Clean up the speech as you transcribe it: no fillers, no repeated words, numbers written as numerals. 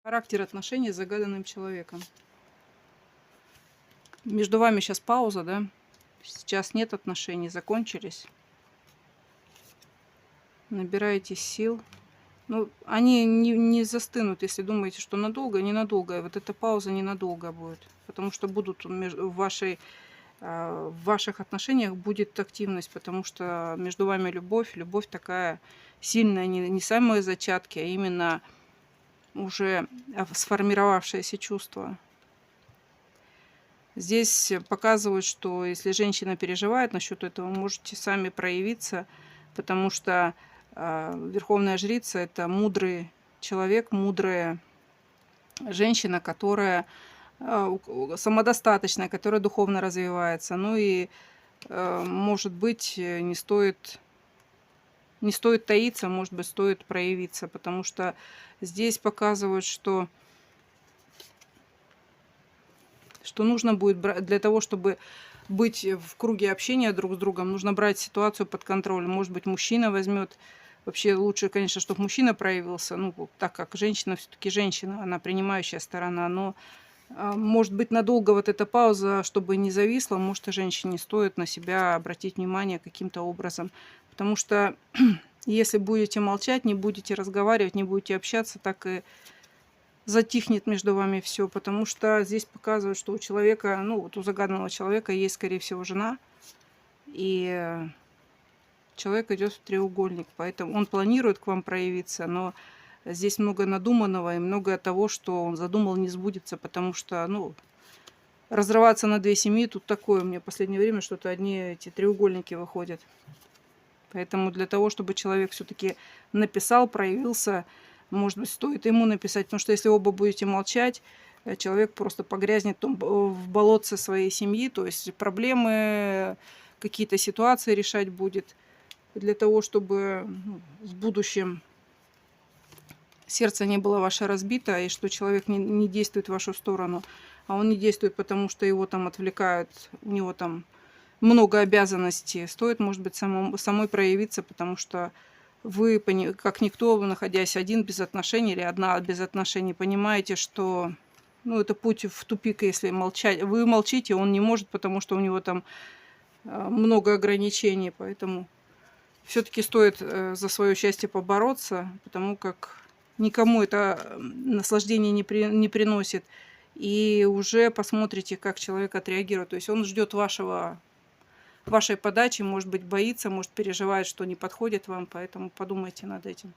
Характер отношений с загаданным человеком. Между вами сейчас пауза, да? Сейчас нет отношений, закончились. Набираетесь сил. Ну, они не застынут, если думаете, что надолго, ненадолго. Вот эта пауза ненадолго будет. Потому что будут в ваших отношениях будет активность, потому что между вами любовь. Любовь такая сильная, не самые зачатки, а именно уже сформировавшееся чувство. Здесь показывают, что если женщина переживает насчет этого, можете сами проявиться, потому что Верховная Жрица – это мудрый человек, мудрая женщина, которая самодостаточная, которая духовно развивается. Ну и, может быть, не стоит таиться, может быть, стоит проявиться, потому что здесь показывают, что нужно будет для того, чтобы быть в круге общения друг с другом, нужно брать ситуацию под контроль. Может быть, мужчина возьмет. Вообще лучше, конечно, чтобы мужчина проявился, ну, так как женщина все-таки женщина, она принимающая сторона, но может быть надолго вот эта пауза, чтобы не зависла, может и женщине стоит на себя обратить внимание каким-то образом. Потому что если будете молчать, не будете разговаривать, не будете общаться, так и затихнет между вами все, потому что здесь показывают, что у человека, ну вот у загаданного человека есть, скорее всего, жена, и человек идет в треугольник, поэтому он планирует к вам проявиться, но здесь много надуманного и много того, что он задумал, не сбудется, потому что, ну, разрываться на две семьи, тут такое у меня в последнее время что-то одни эти треугольники выходят. Поэтому для того, чтобы человек все-таки написал, проявился, может быть, стоит ему написать, потому что если оба будете молчать, человек просто погрязнет в болотце своей семьи, то есть проблемы, какие-то ситуации решать будет. Для того, чтобы в будущем сердце не было ваше разбито, и что человек не действует в вашу сторону, а он не действует, потому что его там отвлекают, у него там много обязанностей. Стоит, может быть, самой проявиться, потому что вы, как никто, находясь один без отношений или одна без отношений, понимаете, что, ну, это путь в тупик, если молчать. Вы молчите, он не может, потому что у него там много ограничений, поэтому все-таки стоит за свое счастье побороться, потому как никому это наслаждение не приносит. И уже посмотрите, как человек отреагирует. То есть он ждет вашей подачи, может быть, боится, может, переживает, что не подходит вам, поэтому подумайте над этим.